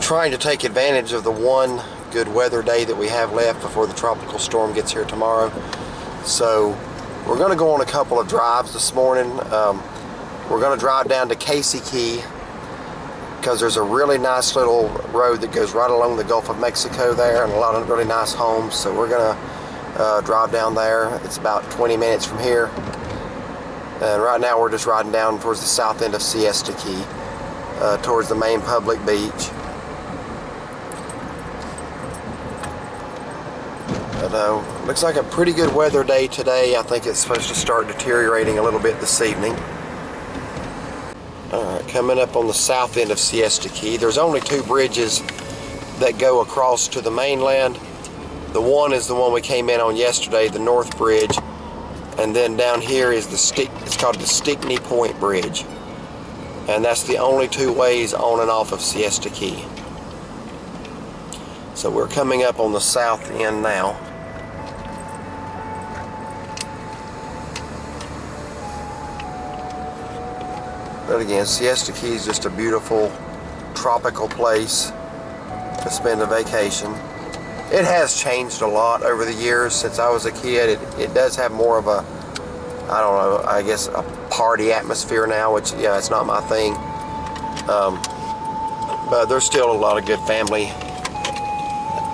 trying to take advantage of the one good weather day that we have left before the tropical storm gets here tomorrow. So we're going to go on a couple of drives this morning. We're going to drive down to Siesta Key because there's a really nice little road that goes right along the Gulf of Mexico there, and a lot of really nice homes. So we're going to drive down there. It's about 20 minutes from here. And right now we're just riding down towards the south end of Siesta Key, towards the main public beach. But looks like a pretty good weather day today. I think it's supposed to start deteriorating a little bit this evening. Alright, coming up on the south end of Siesta Key. There's only two bridges that go across to the mainland. The one is the one we came in on yesterday, the North Bridge. And then down here is it's called the Stickney Point Bridge. And that's the only two ways on and off of Siesta Key. So we're coming up on the south end now. But again, Siesta Key is just a beautiful tropical place to spend a vacation. It has changed a lot over the years since I was a kid. It does have more of a, I don't know, I guess a party atmosphere now, which, yeah, it's not my thing. But there's still a lot of good family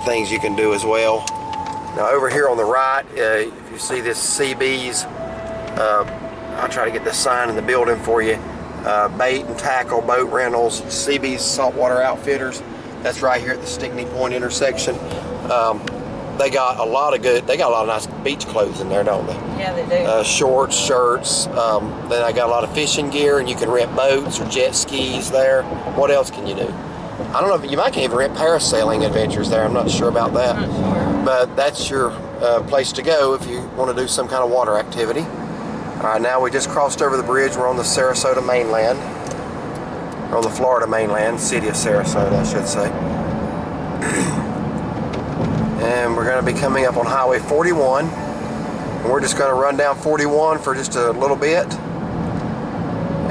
things you can do as well. Now over here on the right, if you see this Seabee's, I'll try to get the sign in the building for you. Bait and tackle boat rentals, Seabee's Saltwater Outfitters. That's right here at the Stickney Point intersection. They got a lot of nice beach clothes in there, don't they? Yeah, they do. Shorts, shirts. Then I got a lot of fishing gear, and you can rent boats or jet skis there. What else can you do? I don't know, you might even rent parasailing adventures there. I'm not sure about that. I'm not sure. But that's your place to go if you want to do some kind of water activity. Alright, now we just crossed over the bridge. We're on the Sarasota mainland. Or on the Florida mainland, city of Sarasota, I should say. And we're going to be coming up on Highway 41. And we're just going to run down 41 for just a little bit.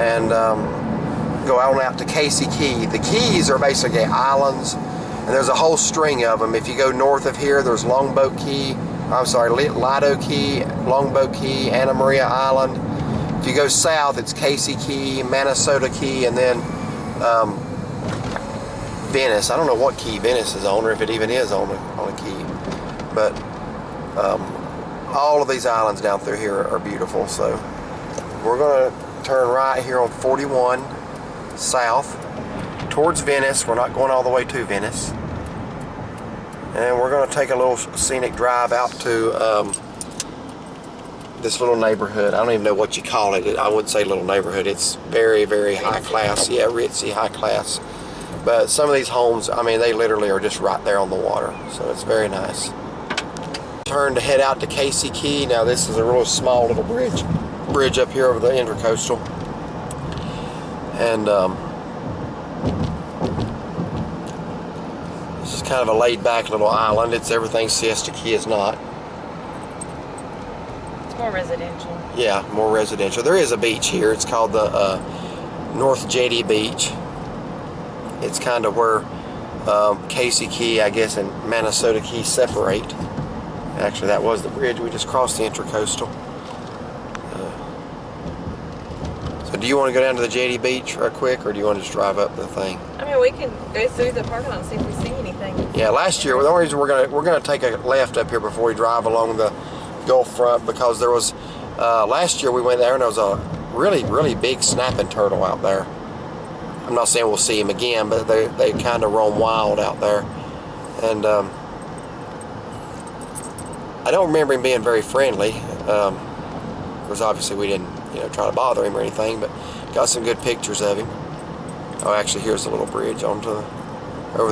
And go out to Siesta Key. The keys are basically islands. And there's a whole string of them. If you go north of here, there's Longboat Key. I'm sorry, Lido Key, Longboat Key, Anna Maria Island. If you go south, it's Siesta Key, Minnesota Key, and then Venice. I don't know what key Venice is on, or if it even is on a key. But all of these islands down through here are beautiful. So we're going to turn right here on 41 south towards Venice. We're not going all the way to Venice. And we're going to take a little scenic drive out to this little neighborhood. I don't even know what you call it. I wouldn't say little neighborhood. It's very, very high class. Yeah, ritzy, high class. But some of these homes, I mean, they literally are just right there on the water. So it's very nice. Turn to head out to Siesta Key. Now this is a real small little bridge up here over the intercoastal. And this is kind of a laid-back little island. It's everything Siesta Key is not. It's more residential. Yeah, more residential. There is a beach here. It's called the North Jetty Beach. It's kind of where Siesta Key, I guess, and Minnesota Key separate. Actually, that was the bridge. We just crossed the intercoastal. So do you want to go down to the Jetty Beach real quick, or do you want to just drive up the thing? I mean, we can go through the parking lot and see if we see anything. Yeah, last year, the only reason we're gonna take a left up here before we drive along the Gulf front, because there was last year we went there and there was a really big snapping turtle out there. I'm not saying we'll see him again, but they kind of roam wild out there. And I don't remember him being very friendly, because obviously we didn't try to bother him or anything, but got some good pictures of him. Oh, actually, here's a little bridge over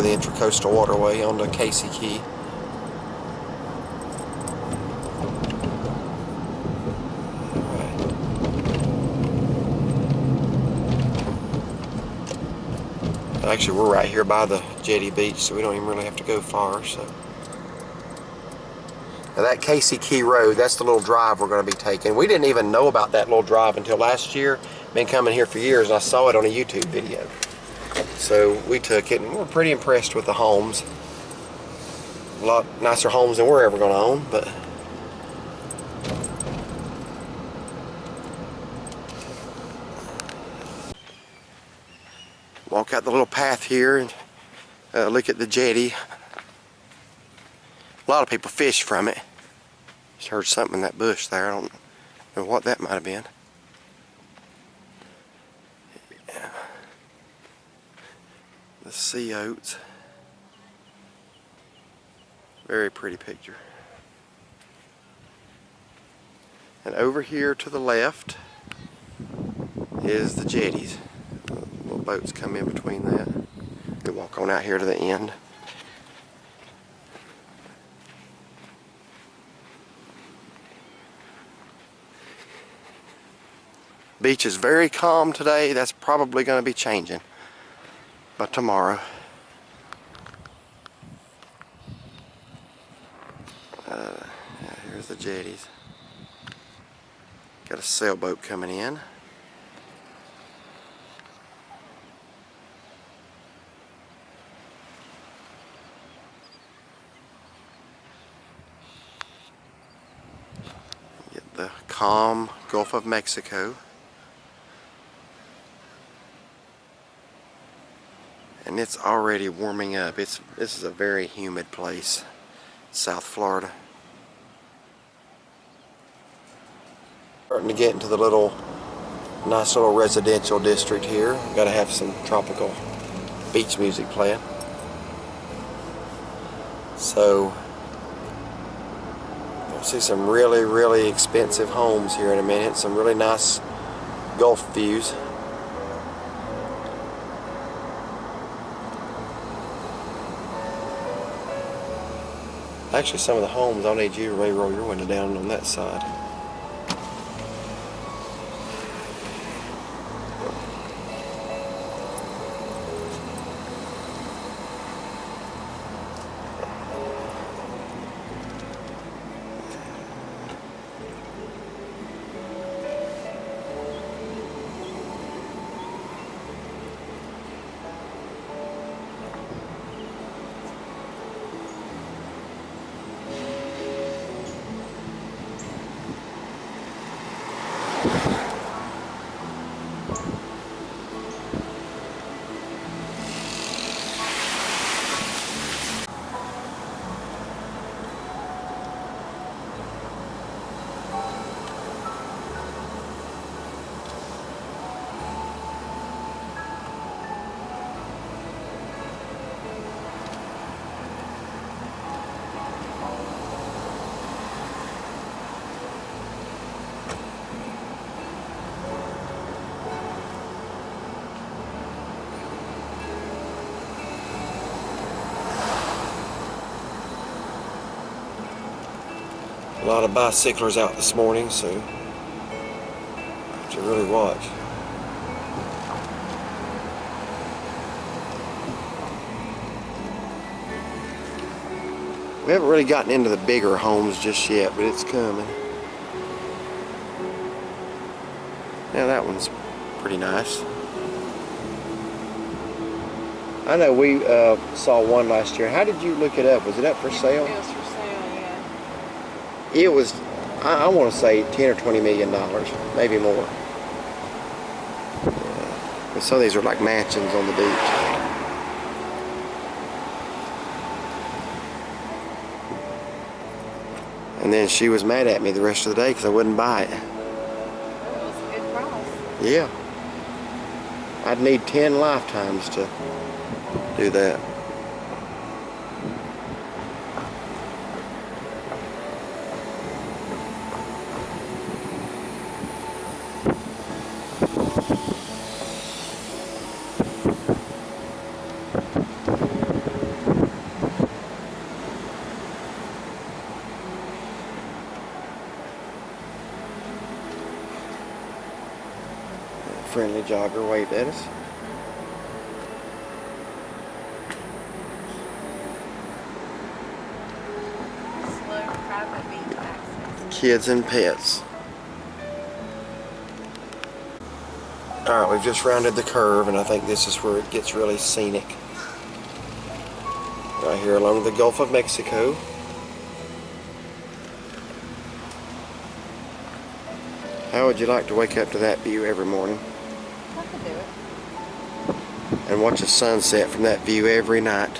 the Intracoastal Waterway onto Siesta Key. Actually, we're right here by the Jetty Beach, so we don't even really have to go far. So now that Siesta Key Road, that's the little drive we're going to be taking. We didn't even know about that little drive until last year. Been coming here for years, and I saw it on a YouTube video. So we took it, and we're pretty impressed with the homes. A lot nicer homes than we're ever going to own, but walk out the little path here and look at the jetty. A lot of people fish from it. Just heard something in that bush there. I don't know what that might have been. Yeah. The sea oats. Very pretty picture. And over here to the left is the jetties. Little boats come in between that. We walk on out here to the end. Beach is very calm today. That's probably going to be changing by tomorrow. Yeah, here's the jetties. Got a sailboat coming in. Get the calm Gulf of Mexico. And it's already warming up. This is a very humid place, South Florida. Starting to get into the nice little residential district here. Got to have some tropical beach music playing. So you'll see some really, really expensive homes here in a minute. Some really nice Gulf views. Actually, some of the homes, I'll need you to roll your window down on that side. A lot of bicyclers out this morning, so you have to really watch. We haven't really gotten into the bigger homes just yet, but it's coming. Now that one's pretty nice. I know we saw one last year. How did you look it up? Was it up for sale? It was for sale, yeah. It was, I want to say $10 or $20 million, maybe more. But some of these are like mansions on the beach. And then she was mad at me the rest of the day because I wouldn't buy it. That was a good price. Yeah. I'd need 10 lifetimes to do that. Friendly jogger waved at us. Slow private beach access. Kids and pets. Alright, we've just rounded the curve, and I think this is where it gets really scenic. Right here along the Gulf of Mexico. How would you like to wake up to that view every morning? I could do it. And watch a sunset from that view every night?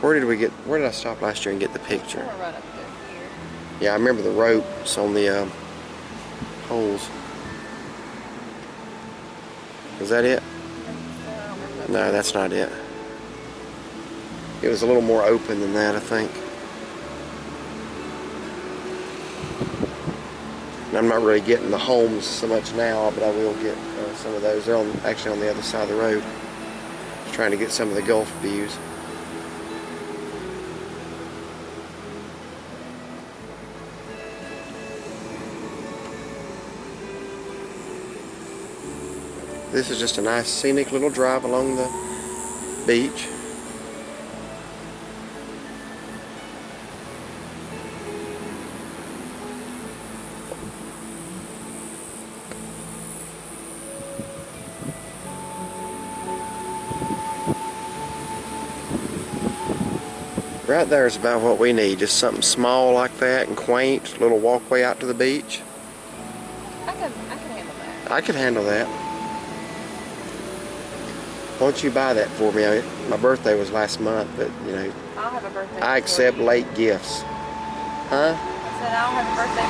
Where did I stop last year and get the picture? We're right up there here. Yeah, I remember the ropes on the holes. Is that it? No, that's not it. It was a little more open than that, I think. And I'm not really getting the homes so much now, but I will get some of those. They're actually on the other side of the road. Just trying to get some of the Gulf views. This is just a nice scenic little drive along the beach. Right there is about what we need, just something small like that and quaint, little walkway out to the beach. I can handle that. I could handle that. Why don't you buy that for me? My birthday was last month, but you know, I'll have a birthday. I accept late gifts. Huh? I said I'll have a birthday.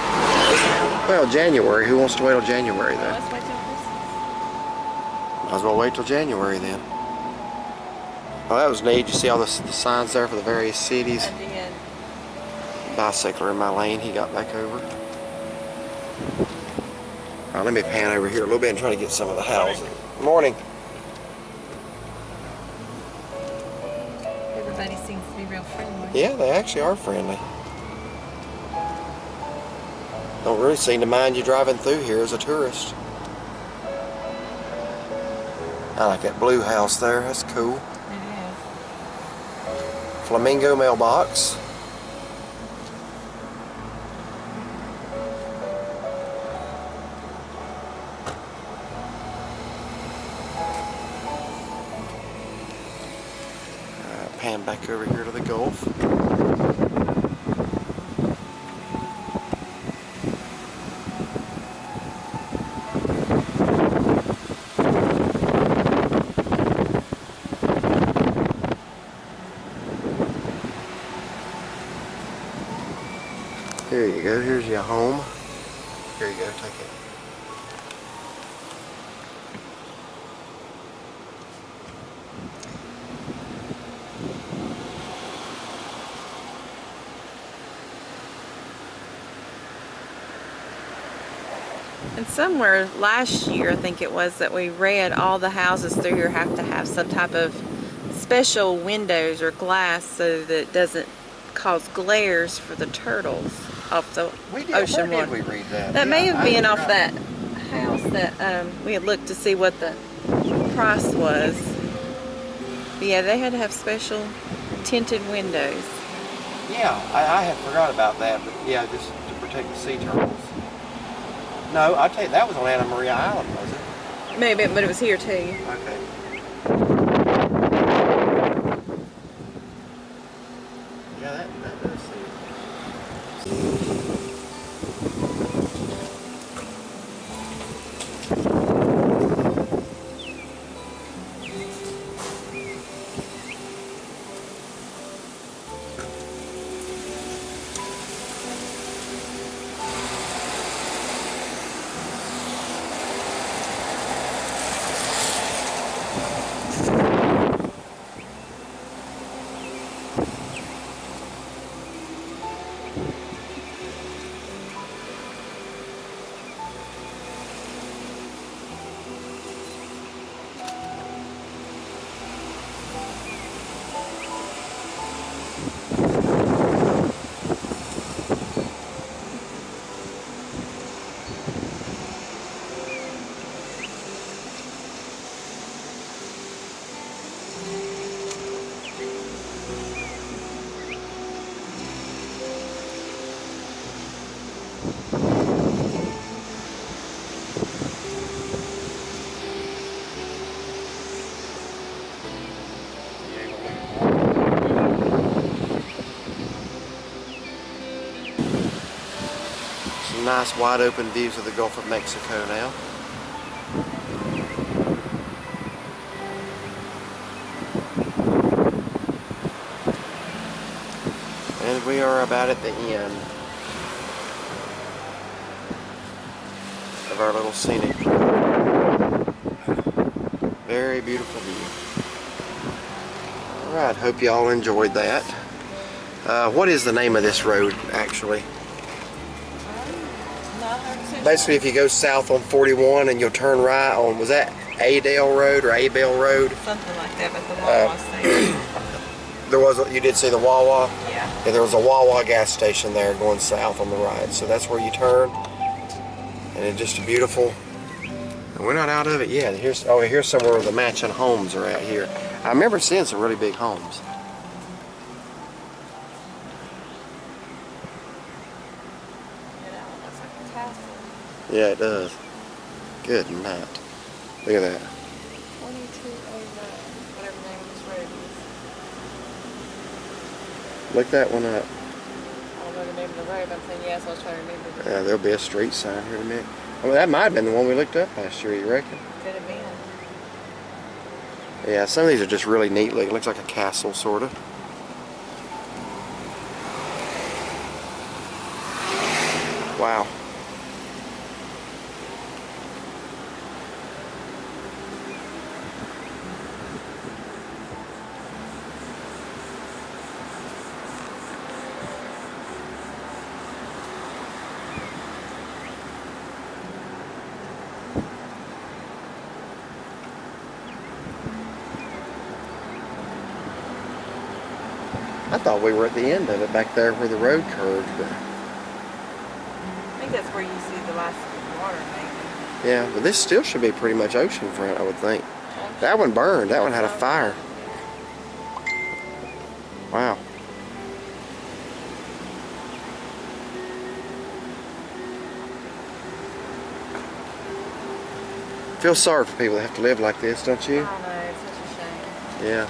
Well, January. Who wants to wait till January Well, then? let's wait till Christmas. Might as well wait till January then. Well, that was neat. You see all the signs there for the various cities. I did. Bicycler in my lane. He got back over. All right, let me pan over here a little bit and try to get some of the houses. Morning. Everybody seems to be real friendly. Yeah, they actually are friendly. Don't really seem to mind you driving through here as a tourist. I like that blue house there. That's cool. It is. Flamingo mailbox. Pan back over here to the Gulf. Here you go, here's your home. Here you go, take it. And somewhere last year, I think it was, that we read all the houses through here have to have some type of special windows or glass so that it doesn't cause glares for the turtles off the ocean water. Where did we read that? That may have been off forgot. that house that we had looked to see what the price was. But yeah, they had to have special tinted windows. Yeah, I had forgot about that, but yeah, just to protect the sea turtles. No, I tell you, that was on Anna Maria Island, was it? Maybe, but it was here too. Okay. Yeah, that does seem. Nice wide open views of the Gulf of Mexico now. And we are about at the end of our little scenic drive. Very beautiful view. Alright, hope you all enjoyed that. What is the name of this road actually? Basically, if you go south on 41 and you'll turn right on, was that Adale Road or Abel Road? Something like that, but the Wawa station. There was, you did see the Wawa? Yeah. Yeah, there was a Wawa gas station there going south on the right. So that's where you turn. And it's just a beautiful, and we're not out of it yet. Here's, oh, here's somewhere where the matching homes are out here. I remember seeing some really big homes. Yeah, it does. Good night. Look at that. 2209, whatever the name of this road is. Look that one up. I don't know the name of the road, but I'm saying yes, I was trying to remember. Yeah, there'll be a street sign here in a minute. Well, that might have been the one we looked up last year, you reckon? Could have been. Yeah, some of these are just really neat looking. It looks like a castle, sort of. Wow. I thought we were at the end of it, back there where the road curved. But I think that's where you see the last of the water, maybe. yeah, but this still should be pretty much oceanfront, I would think. That one burned. That one had a fire. Wow. Feel sorry for people that have to live like this, don't you? I know, it's such a shame. Yeah.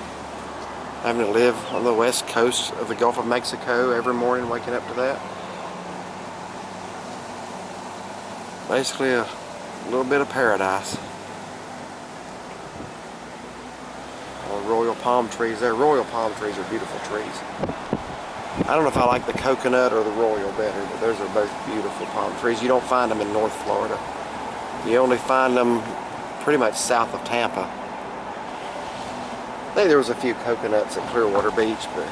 Having to live on the west coast of the Gulf of Mexico every morning, waking up to that. Basically a little bit of paradise. All the royal palm trees there. Royal palm trees are beautiful trees. I don't know if I like the coconut or the royal better, but those are both beautiful palm trees. You don't find them in North Florida. You only find them pretty much south of Tampa. I think there was a few coconuts at Clearwater Beach, but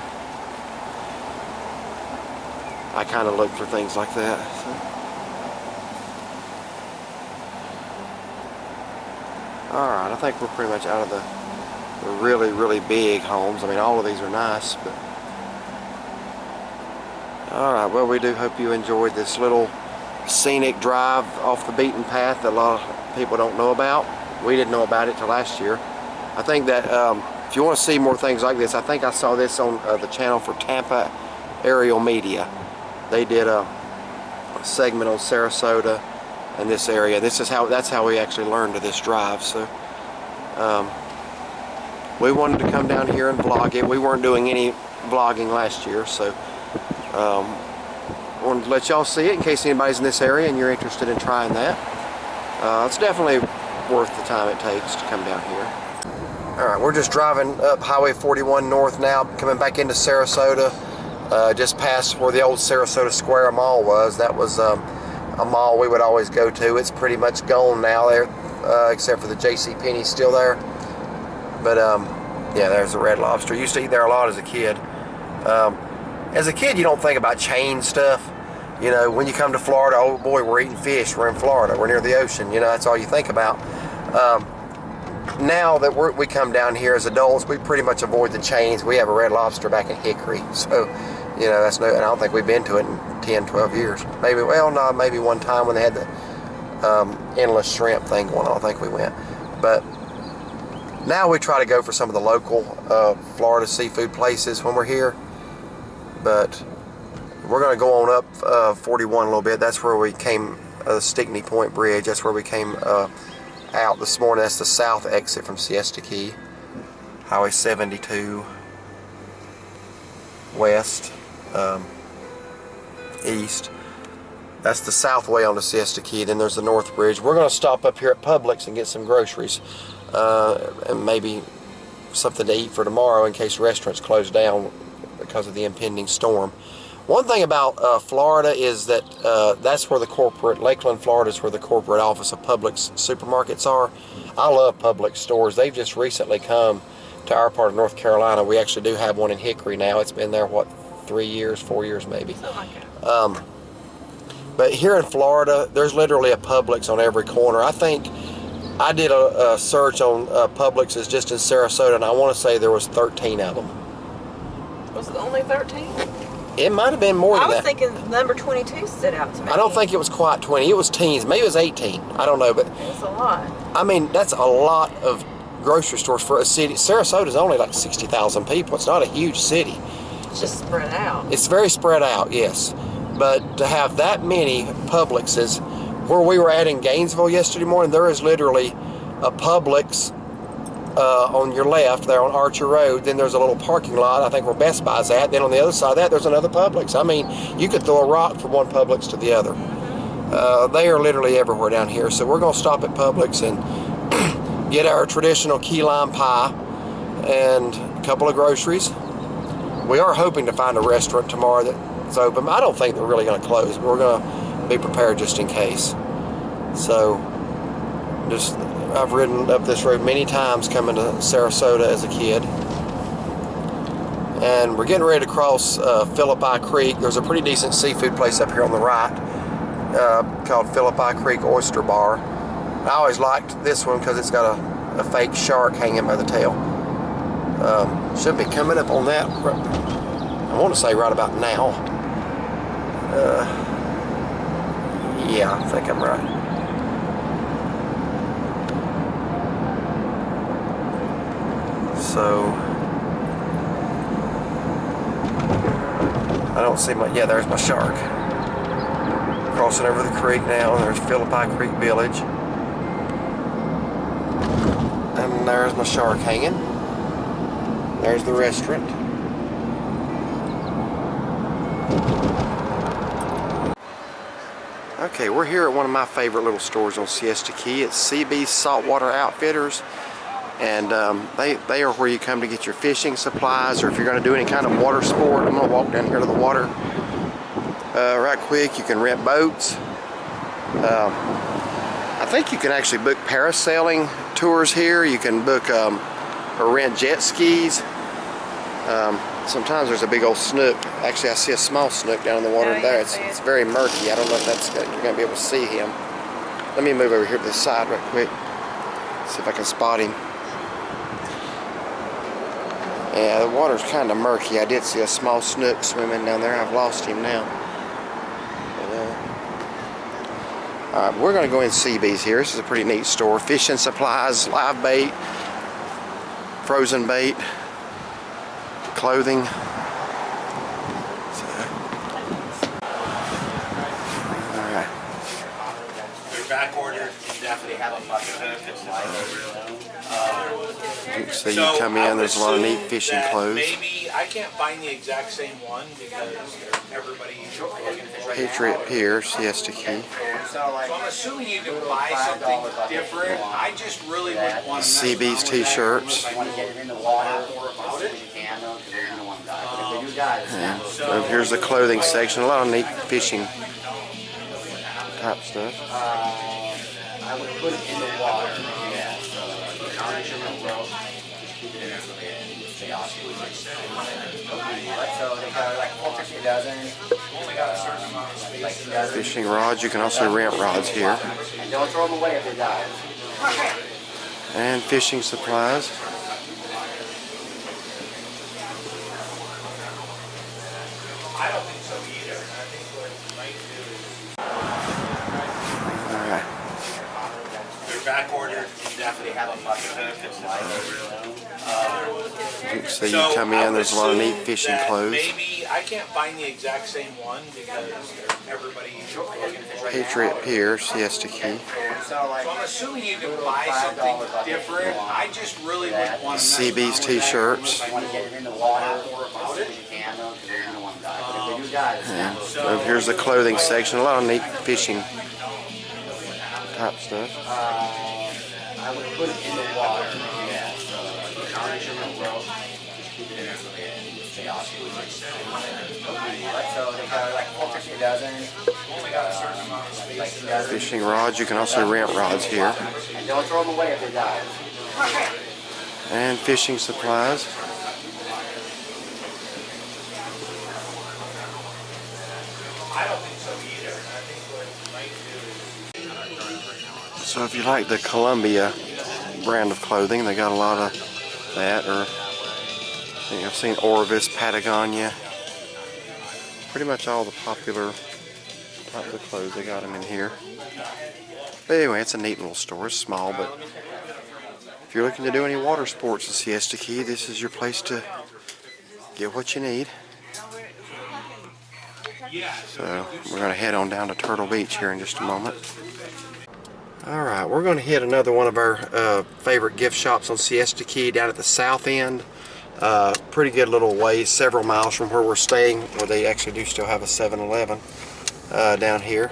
I kind of look for things like that. So. Alright, I think we're pretty much out of the really, really big homes. I mean, all of these are nice, but alright, well, we do hope you enjoyed this little scenic drive off the beaten path that a lot of people don't know about. We didn't know about it till last year. I think that if you want to see more things like this, I think I saw this on the channel for Tampa Aerial Media. They did a segment on Sarasota and this area. That's how we actually learned of this drive. So we wanted to come down here and vlog it. We weren't doing any vlogging last year, so wanted to let y'all see it in case anybody's in this area and you're interested in trying that. It's definitely worth the time it takes to come down here. Alright, we're just driving up Highway 41 north now, coming back into Sarasota, just past where the old Sarasota Square Mall was. That was a mall we would always go to. It's pretty much gone now there, except for the JCPenney still there. But yeah, there's the Red Lobster. Used to eat there a lot as a kid. As a kid, you don't think about chain stuff. You know, when you come to Florida, oh boy, we're eating fish, we're in Florida, we're near the ocean, you know, that's all you think about. Now that we come down here as adults, we pretty much avoid the chains. We have a Red Lobster back in Hickory, so, you know, that's no, and I don't think we've been to it in 10, 12 years. Maybe, well, no, maybe one time when they had the endless shrimp thing going on, I think we went. But now we try to go for some of the local Florida seafood places when we're here. But we're going to go on up 41 a little bit. That's where we came, Stickney Point Bridge. That's where we came out this morning. That's the south exit from Siesta Key. Highway 72 west, east. That's the south way onto Siesta Key. Then there's the north bridge. We're going to stop up here at Publix and get some groceries and maybe something to eat for tomorrow in case restaurants close down because of the impending storm. One thing about Florida is that that's where the corporate, Lakeland, Florida is where the corporate office of Publix supermarkets are. I love Publix stores. They've just recently come to our part of North Carolina. We actually do have one in Hickory now. It's been there, what, 3 years, 4 years maybe. Something like that. But here in Florida, there's literally a Publix on every corner. I think I did a search on Publix's just in Sarasota, and I want to say there was 13 of them. Was it only 13? It might have been more than that. I was thinking number 22 stood out to me. I don't think it was quite 20. It was teens. Maybe it was 18. I don't know. But It's a lot. I mean, that's a lot of grocery stores for a city. Sarasota's only like 60,000 people. It's not a huge city. It's just spread out. It's very spread out, yes. But to have that many Publixes, where we were at in Gainesville yesterday morning, there is literally a Publix on your left there on Archer Road. Then there's a little parking lot, I think where Best Buy's at. Then on the other side of that, there's another Publix. I mean, you could throw a rock from one Publix to the other. They are literally everywhere down here. So we're going to stop at Publix and get our traditional key lime pie and a couple of groceries. We are hoping to find a restaurant tomorrow that's open. I don't think they're really going to close, but we're going to be prepared just in case. So, I've ridden up this road many times coming to Sarasota as a kid. And we're getting ready to cross Philippi Creek. There's a pretty decent seafood place up here on the right called Philippi Creek Oyster Bar. I always liked this one because it's got a fake shark hanging by the tail. Should be coming up on that, I want to say right about now. Yeah, I think I'm right. So, I don't see my, yeah, there's my shark. Crossing over the creek now, and there's Philippi Creek Village. And there's my shark hanging. There's the restaurant. Okay, we're here at one of my favorite little stores on Siesta Key. It's Seabee Saltwater Outfitters. And they are where you come to get your fishing supplies, or if you're going to do any kind of water sport. I'm going to walk down here to the water right quick. You can rent boats. I think you can actually book parasailing tours here. You can book or rent jet skis. Sometimes there's a big old snook. Actually, I see a small snook down in the water there. It's very murky. I don't know if that's you're going to be able to see him. Let me move over here to the side right quick. See if I can spot him. Yeah, the water's kind of murky. I did see a small snook swimming down there. I've lost him now. Alright, we're going to go in Seabee's here. This is a pretty neat store. Fishing supplies, live bait, frozen bait, clothing. Alright. They're back ordered. You definitely have a bucket. So you come in, there's a lot of neat fishing clothes. Maybe I can't find the exact same one because everybody looking for it. Patriot Pier, Siesta Key. So I'm assuming you can buy something different. I just really would want to Seabee's t-shirts. Yeah. So here's the clothing section. A lot of neat fishing type stuff. I would put it in the water. Yeah. So they got like 4 50 dozen. Fishing rods. You can also rent rods here. And don't throw them away if they die. And fishing supplies. I don't think so either. I think what you might do is Alright. they're back ordered. You definitely have a bucket. So you come in, there's a lot of neat fishing clothes. Maybe I can't find the exact same one because everybody looking for it. Patriot Pier, Siesta Key. So I'm assuming you can buy something different. I just really would want to Seabee's t-shirts. Want to get it in the water. more about it. You can, though, because they're going to want to die. But if they do does. And so here's the clothing section. A lot of neat fishing type stuff. I would put it in the water. Yeah. So as long as you're real broke, just keep it in there so they stay off you. So they got like $4.50 a dozen. Like a dozen. Fishing rods. You can also rent rods here. And don't throw them away if they die. And fishing supplies. So if you like the Columbia brand of clothing, they got a lot of that. Or I think I've seen Orvis, Patagonia. Pretty much all the popular types of clothes, they got them in here. But anyway, it's a neat little store. It's small, but if you're looking to do any water sports in Siesta Key, this is your place to get what you need. So we're going to head on down to Turtle Beach here in just a moment. Alright, we're going to hit another one of our favorite gift shops on Siesta Key down at the south end. Pretty good little ways, several miles from where we're staying, where they actually do still have a 7-Eleven down here.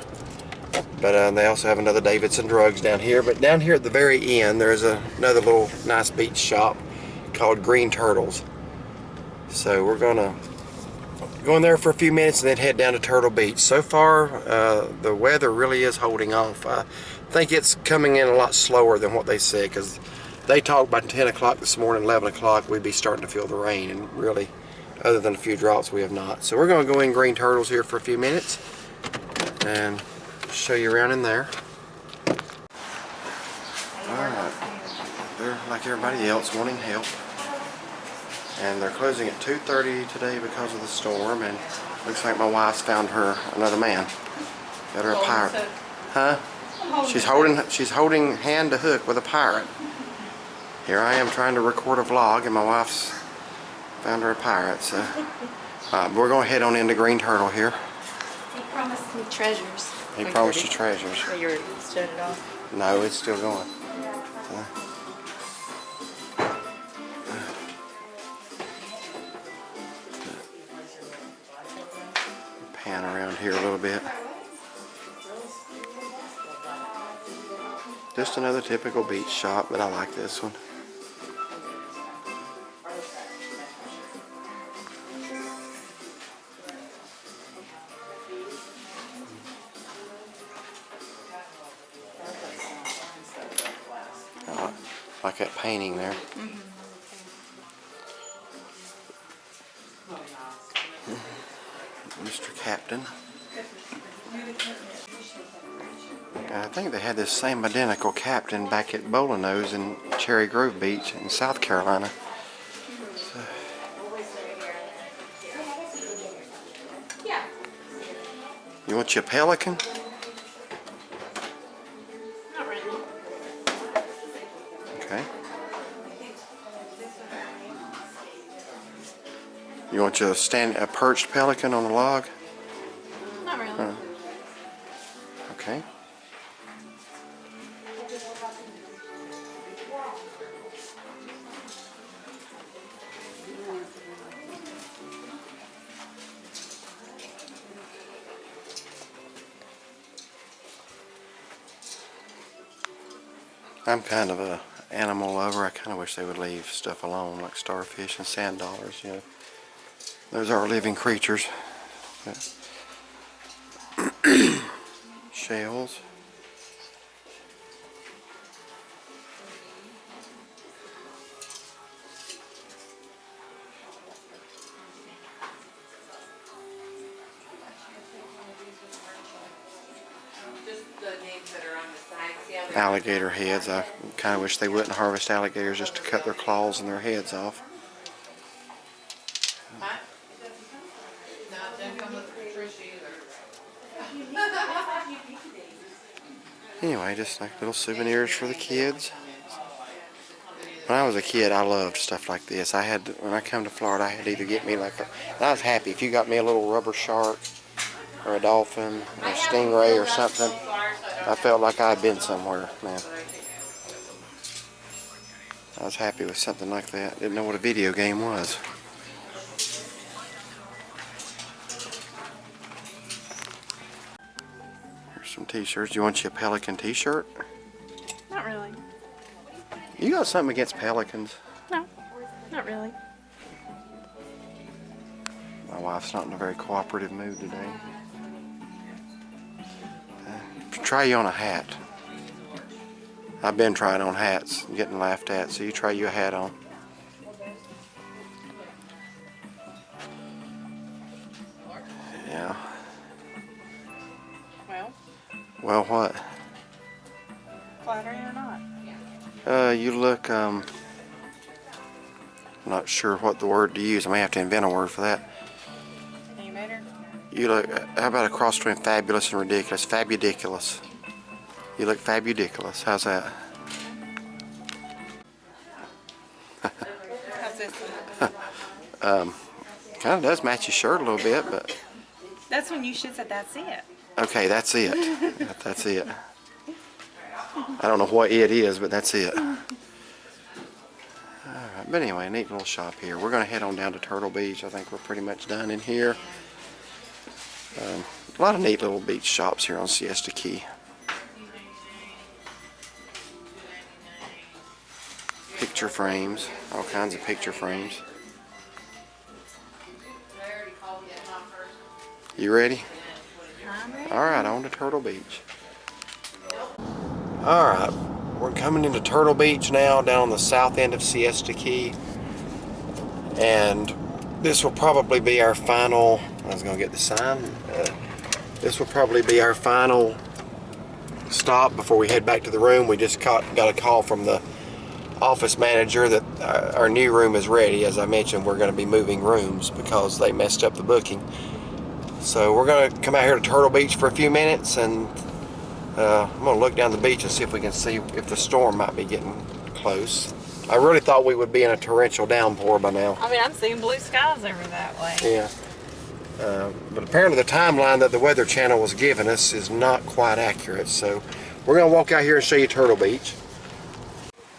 But they also have another Davidson Drugs down here. But down here at the very end, there's another little nice beach shop called Green Turtles. So we're going to go in there for a few minutes and then head down to Turtle Beach. So far, the weather really is holding off. I think it's coming in a lot slower than what they said, because they talked by 10 o'clock this morning, 11 o'clock, we'd be starting to feel the rain, and really, other than a few drops, we have not. So we're going to go in Green Turtles here for a few minutes and show you around in there. Alright, they're like everybody else, wanting help. And they're closing at 2:30 today because of the storm, and looks like my wife's found her another man. Got her a pirate. Huh? She's holding hand to hook with a pirate. Here I am trying to record a vlog, and my wife's found her a pirate. So we're going to head on into Green Turtle here. He promised me treasures. He promised you treasures. So you already shut it off? No, it's still going. Pan around here a little bit. Just another typical beach shop, but I like this one. I like that painting there. Mr. Captain. I think they had this same identical captain back at Bolinose in Cherry Grove Beach in South Carolina. So. You want your pelican? Not really. Okay. You want your a perched pelican on a log? Not really. Okay. I'm kind of a animal lover. I kind of wish they would leave stuff alone, like starfish and sand dollars, you know. Those are living creatures. Shells. Alligator heads. I kind of wish they wouldn't harvest alligators just to cut their claws and their heads off. Anyway, just like little souvenirs for the kids. When I was a kid, I loved stuff like this. When I come to Florida, I had to either get me like and I was happy if you got me a little rubber shark or a dolphin or a stingray or something. I felt like I'd been somewhere, man. I was happy with something like that. Didn't know what a video game was. some t-shirts. Do you want you a pelican t-shirt? Not really. You got something against pelicans? No, not really. My wife's not in a very cooperative mood today. Try you on a hat. I've been trying on hats, getting laughed at, so you try you a hat on. Yeah. Well, Well, what? flattering or not? You look, I'm not sure what the word to use. I may have to invent a word for that. Any better? You look, how about a cross between fabulous and ridiculous? Fabudiculous. You look fabudiculous. How's that? How's this? Kind of does match your shirt a little bit, but That's when you should have said that's it. okay, that's it. That's it. I don't know what it is, but that's it. Alright, but anyway, neat little shop here. We're going to head on down to Turtle Beach. I think we're pretty much done in here. A lot of neat little beach shops here on Siesta Key. Picture frames, all kinds of picture frames. You ready? Alright, on to Turtle Beach. Alright, we're coming into Turtle Beach now, down on the south end of Siesta Key. And this will probably be our final, I was going to get the sign. This will probably be our final stop before we head back to the room. We just got a call from the office manager that our new room is ready. As I mentioned, we're going to be moving rooms because they messed up the booking. So we're going to come out here to Turtle Beach for a few minutes, and I'm going to look down the beach and see if we can see if the storm might be getting close. I really thought we would be in a torrential downpour by now. I mean, I'm seeing blue skies over that way. Yeah. But apparently the timeline that the Weather Channel was giving us is not quite accurate. So we're going to walk out here and show you Turtle Beach.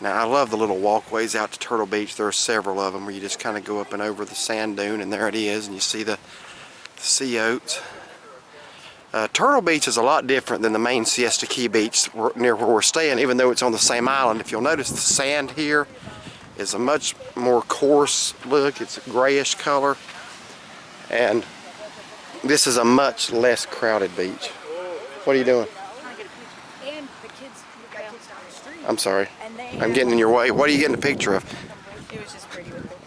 Now, I love the little walkways out to Turtle Beach. There are several of them where you just kind of go up and over the sand dune, and there it is, and you see the sea oats. Turtle Beach is a lot different than the main Siesta Key beach near where we're staying, even though it's on the same island. If you'll notice, the sand here is a much more coarse look. It's a grayish color, and this is a much less crowded beach. What are you doing? And the kids down the street. I'm sorry. I'm getting in your way. What are you getting a picture of? It was just pretty with it.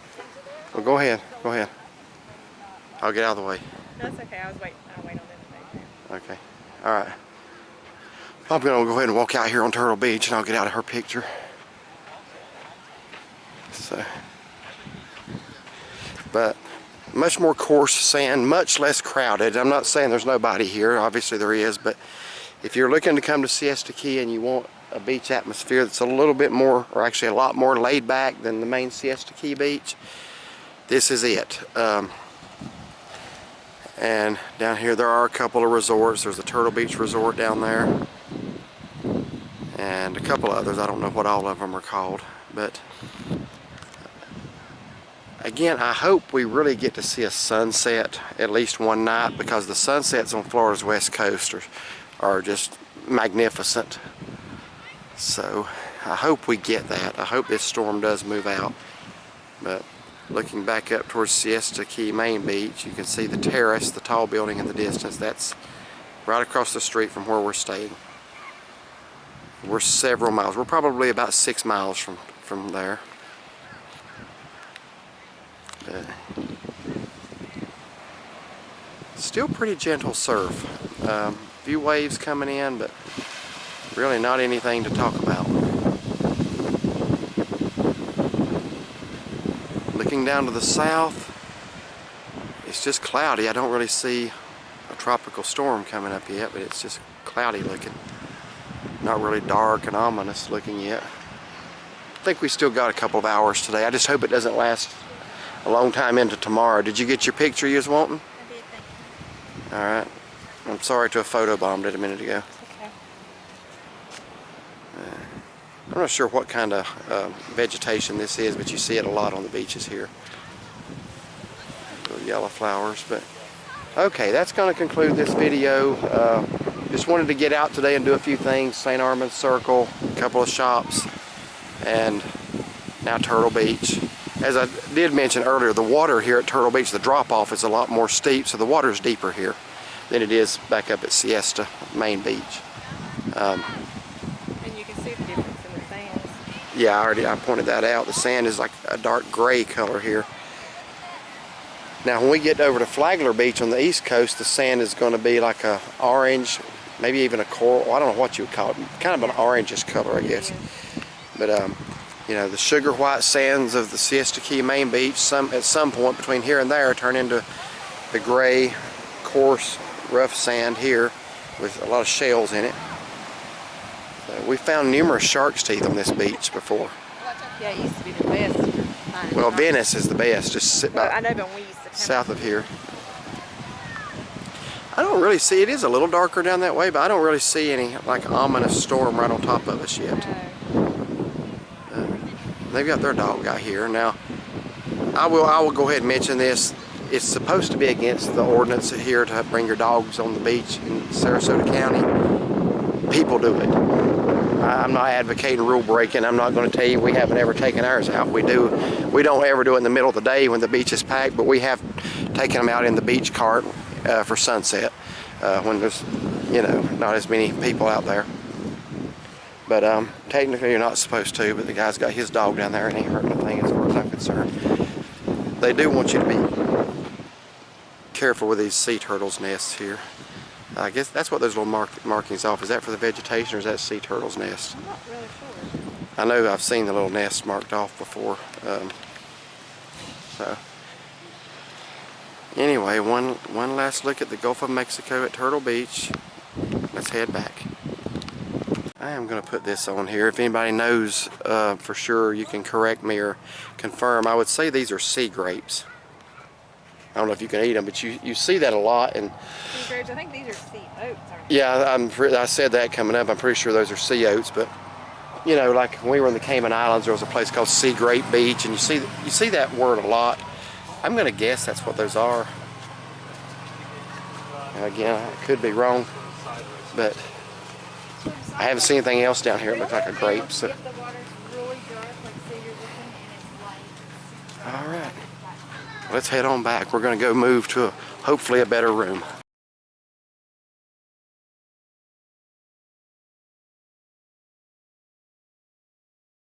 Well, go ahead. Go ahead. I'll get out of the way. That's okay. I'll wait on them to make Okay. All right. I'm going to go ahead and walk out here on Turtle Beach, and I'll get out of her picture. So, but much more coarse sand, much less crowded. I'm not saying there's nobody here. Obviously there is, but if you're looking to come to Siesta Key and you want a beach atmosphere that's a little bit more, or actually a lot more laid back than the main Siesta Key beach, this is it. And down here there are a couple of resorts. There's the Turtle Beach Resort down there, and a couple others. I don't know what all of them are called, but again, I hope we really get to see a sunset at least one night, because the sunsets on Florida's west coast are just magnificent. So I hope we get that. I hope this storm does move out. But looking back up towards Siesta Key main beach, you can see the terrace, the tall building in the distance. That's right across the street from where we're staying. We're several miles. We're probably about 6 miles from there. Still pretty gentle surf. Few waves coming in, but really not anything to talk about. Looking down to the south, it's just cloudy. I don't really see a tropical storm coming up yet, but it's just cloudy looking. Not really dark and ominous looking yet. I think we still got a couple of hours today. I just hope it doesn't last a long time into tomorrow. Did you get your picture you was wanting? I did, thank you. Alright. I'm sorry to have photobombed it a minute ago. Okay. I'm not sure what kind of vegetation this is, but you see it a lot on the beaches here. Little yellow flowers, but okay, that's going to conclude this video. just wanted to get out today and do a few things. St. Armand's Circle, a couple of shops, and now Turtle Beach. As I did mention earlier, the water here at Turtle Beach, the drop-off is a lot more steep, so the water is deeper here than it is back up at Siesta main beach. And you can see the difference in the sands. Yeah, I pointed that out. The sand is like a dark gray color here. Now when we get over to Flagler Beach on the east coast, the sand is going to be like a orange, maybe even a coral. I don't know what you would call it. Kind of an orangish color, I guess. But you know, the sugar white sands of the Siesta Key main beach, at some point between here and there, turn into the gray, coarse, rough sand here with a lot of shells in it. We found numerous shark's teeth on this beach before. Yeah, it used to be the best. Well, Venice is the best. Just sit Well, I by know, but we used to come south of here. I don't really see, it is a little darker down that way, but I don't really see any like ominous storm right on top of us yet. They've got their dog out here. Now, I will go ahead and mention this. It's supposed to be against the ordinance here to bring your dogs on the beach in Sarasota County. People do it. I'm not advocating rule breaking. I'm not going to tell you we haven't ever taken ours out. We don't ever do it in the middle of the day when the beach is packed, but we have taken them out in the beach cart for sunset when there's, you know, not as many people out there. But technically you're not supposed to, but the guy's got his dog down there and he ain't hurt anything as far as I'm concerned. They do want you to be careful with these sea turtles' nests here. I guess that's what those little markings off. Is that for the vegetation or is that sea turtle's nest? I'm not really sure. I know I've seen the little nests marked off before. So anyway, one last look at the Gulf of Mexico at Turtle Beach. Let's head back. I am going to put this on here. If anybody knows for sure, you can correct me or confirm. I would say these are sea grapes. I don't know if you can eat them, but you see that a lot. And Sea grapes, I think these are sea oats, aren't yeah, I said that coming up. I'm pretty sure those are sea oats, but you know, like when we were in the Cayman Islands, there was a place called Sea Grape Beach, and you see that word a lot. I'm going to guess that's what those are. And again, I could be wrong, but I haven't seen anything else down here. It looks like a grape. So. If the water's really dark, like say you're looking and it's light. All right, let's head on back. We're going to go move to hopefully a better room.